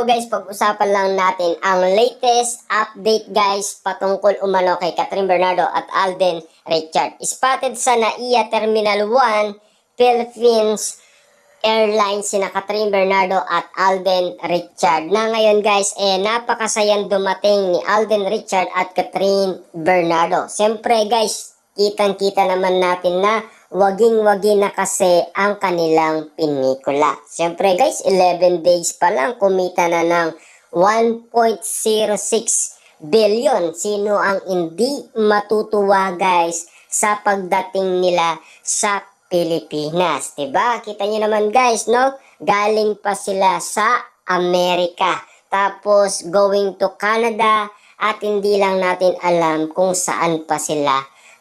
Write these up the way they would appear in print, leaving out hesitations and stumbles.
guys, pag-usapan lang natin ang latest update guys patungkol umano kay Catherine Bernardo at Alden Richard. Spotted sa NAIA Terminal 1 Philippines Airlines sina Catherine Bernardo at Alden Richard. Na ngayon guys, napakasayang dumating ni Alden Richard at Catherine Bernardo. Siyempre guys, kitang-kita naman natin na waging-wagi na kasi ang kanilang pinikula. Siyempre guys, 11 days pa lang kumita na ng 1.06 billion. Sino ang hindi matutuwa guys sa pagdating nila sa Pilipinas? Diba? Kita nyo naman guys, no? Galing pa sila sa Amerika. Tapos going to Canada at hindi lang natin alam kung saan pa sila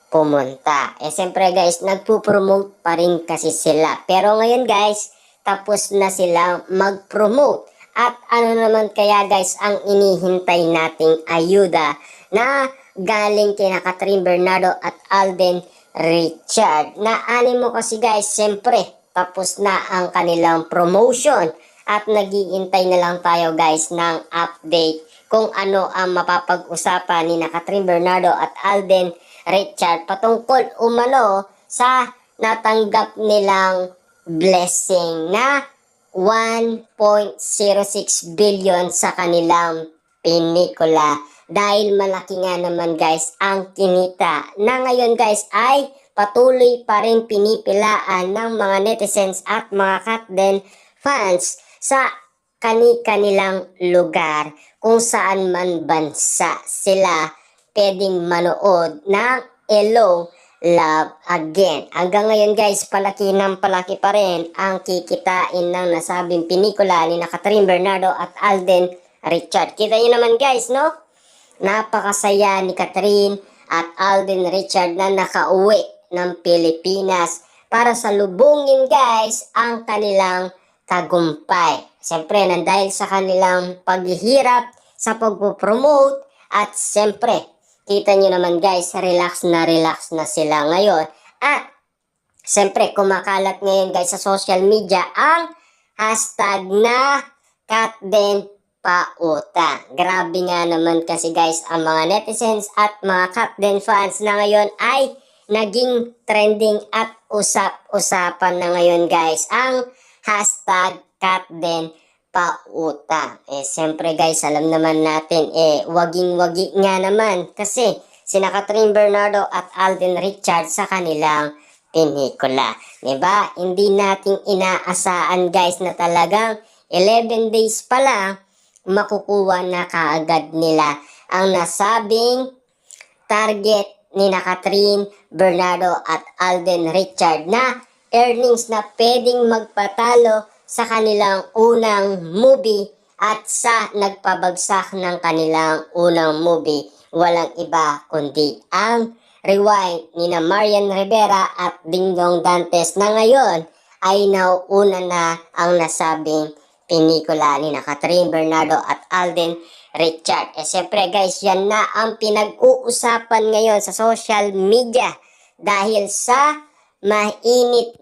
pumunta. Siyempre guys, nagpo-promote pa rin kasi sila. Pero ngayon guys, tapos na silang mag-promote. At ano naman kaya guys ang inihintay nating ayuda na galing kina Catherine Bernardo at Alden Richard? Na mo kasi guys, siyempre, tapos na ang kanilang promotion. At nag-iintay na lang tayo guys ng update kung ano ang mapapag-usapan ni Catherine Bernardo at Alden Richard patungkol umano sa natanggap nilang blessing na 1.06 billion sa kanilang pinikula. Dahil malaki nga naman guys ang kinita na ngayon guys ay patuloy pa rin pinipilaan ng mga netizens at mga Katden fans sa kani-kanilang lugar kung saan man bansa sila pwedeng manood ng Hello, Love Again. Hanggang ngayon guys, palaki ng palaki pa rin ang kikitain ng nasabing pinikula ni Catherine Bernardo at Alden Richard. Kita nyo naman guys, no? Napakasaya ni Catherine at Alden Richard na nakauwi ng Pilipinas para salubungin guys ang kanilang tagumpay. Siyempre, nandahil sa kanilang paghihirap sa pagpo-promote at siyempre, kita nyo naman guys, relax na sila ngayon. At siyempre, kumakalat ngayon guys sa social media ang hashtag na #CatdenPautang. Grabe nga naman kasi guys ang mga netizens at mga Katden fans na ngayon ay naging trending at usap-usapan na ngayon guys ang hashtag #CatdenPautang. Siyempre guys, alam naman natin, waging-wagi nga naman kasi sina Catherine Bernardo at Alden Richard sa kanilang pinikula. Diba? Hindi natin inaasahan guys na talagang 11 days pa lang makukuha na kaagad nila ang nasabing target ni Catherine Bernardo at Alden Richard na earnings na pwedeng magpatalo sa kanilang unang movie at sa nagpabagsak ng kanilang unang movie. Walang iba kundi ang Rewind ni Marian Rivera at Dingdong Dantes na ngayon ay nauuna na ang nasabing pinikula ni Catherine Bernardo at Alden Richard. Siyempre guys, yan na ang pinag-uusapan ngayon sa social media dahil sa mainit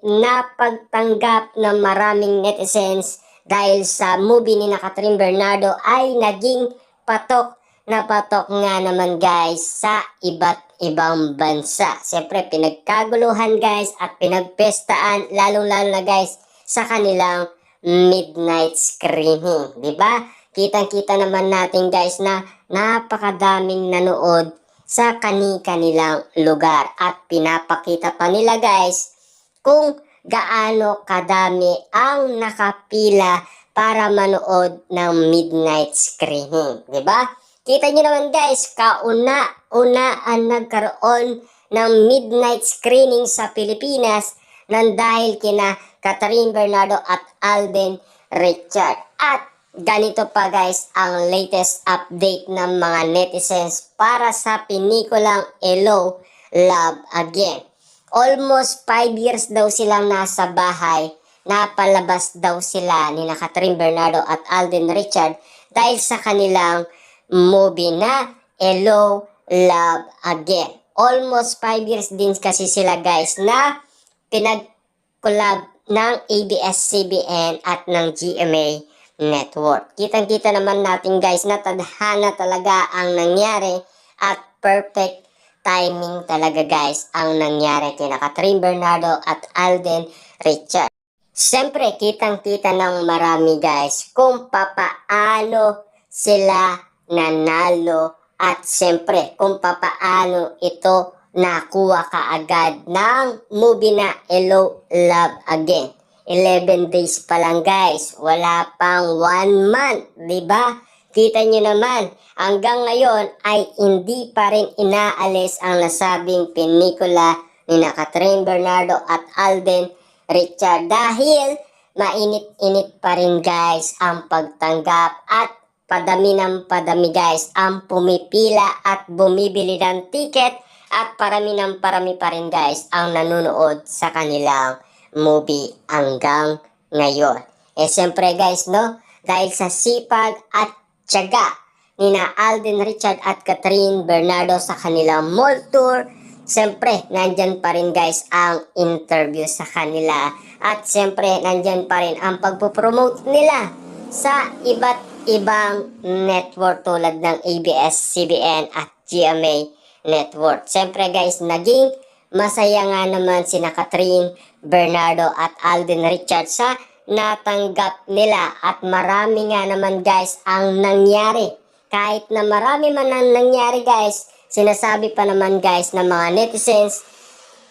na pagtanggap ng maraming netizens dahil sa movie ni Catherine Bernardo ay naging patok nga naman guys sa iba't ibang bansa. Siyempre pinagkaguluhan guys at pinagpestaan lalong-lalo na guys sa kanilang midnight screening. Diba? Kitang-kita naman natin guys na napakadaming nanood sa kanilang lugar at pinapakita pa nila guys kung gaano kadami ang nakapila para manood ng midnight screening. Diba? Kita nyo naman guys, kauna-unaan nagkaroon ng midnight screening sa Pilipinas nang dahil kina Catherine Bernardo at Alden Richard. At ganito pa guys ang latest update ng mga netizens para sa pinikulang Hello, Love Again. Almost 5 years daw silang nasa bahay. Napalabas daw sila ni Catherine Bernardo at Alden Richard dahil sa kanilang movie na Hello, Love Again. Almost 5 years din kasi sila guys na pinag-collab ng ABS-CBN at ng GMA Network. Kitang-kita naman natin guys na tadhana talaga ang nangyari at perfect timing talaga guys ang nangyari kina Catherine Bernardo at Alden Richard. Siyempre, kitang-kita ng marami guys kung papaano sila nanalo at siyempre kung papaano ito nakuha kaagad ng movie na Hello, Love Again. 11 days pa lang guys, wala pang 1 month, di ba? Kita nyo naman, hanggang ngayon ay hindi pa rin inaalis ang nasabing pelikula ni Catherine Bernardo at Alden Richard dahil mainit-init pa rin guys ang pagtanggap at padami ng padami guys ang pumipila at bumibili ng ticket at parami ng parami pa rin guys ang nanonood sa kanilang movie hanggang ngayon. Siyempre guys no, dahil sa sipag at tiyaga ni na Alden Richard at Catherine Bernardo sa kanilang mall tour, siyempre, nandyan pa rin guys ang interview sa kanila. At siyempre, nandyan pa rin ang pagpopromote nila sa iba't ibang network tulad ng ABS-CBN at GMA Network. Siyempre guys, naging masaya nga naman sina Catherine Bernardo at Alden Richard sa natanggap nila. At marami nga naman guys ang nangyari. Kahit na marami man ang nangyari guys, sinasabi pa naman guys ng mga netizens,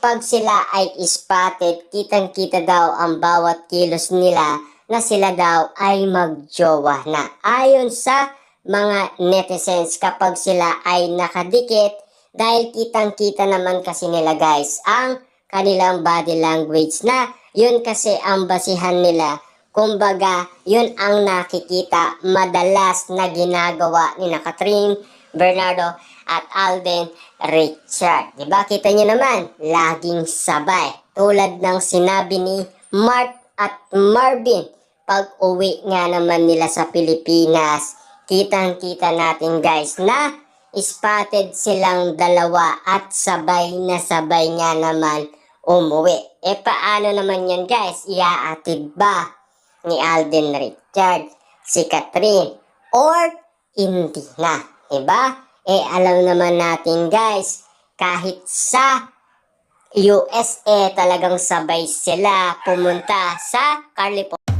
pag sila ay spotted, kitang-kita daw ang bawat kilos nila na sila daw ay magjowa na. Ayon sa mga netizens, kapag sila ay nakadikit, dahil kitang-kita naman kasi nila guys ang kanilang body language na yun kasi ang basihan nila. Kumbaga, yun ang nakikita madalas na ginagawa ni Catherine Bernardo at Alden Richard. Diba? Kita nyo naman, laging sabay. Tulad ng sinabi ni Mark at Marvin, pag uwi nga naman nila sa Pilipinas, kitang-kita natin guys na spotted silang dalawa at sabay na sabay nga naman umuwi. Paano naman yan guys? Iaatid ba ni Alden Richard si Catherine or hindi na? Diba? Alam naman natin guys, kahit sa USA talagang sabay sila pumunta sa California.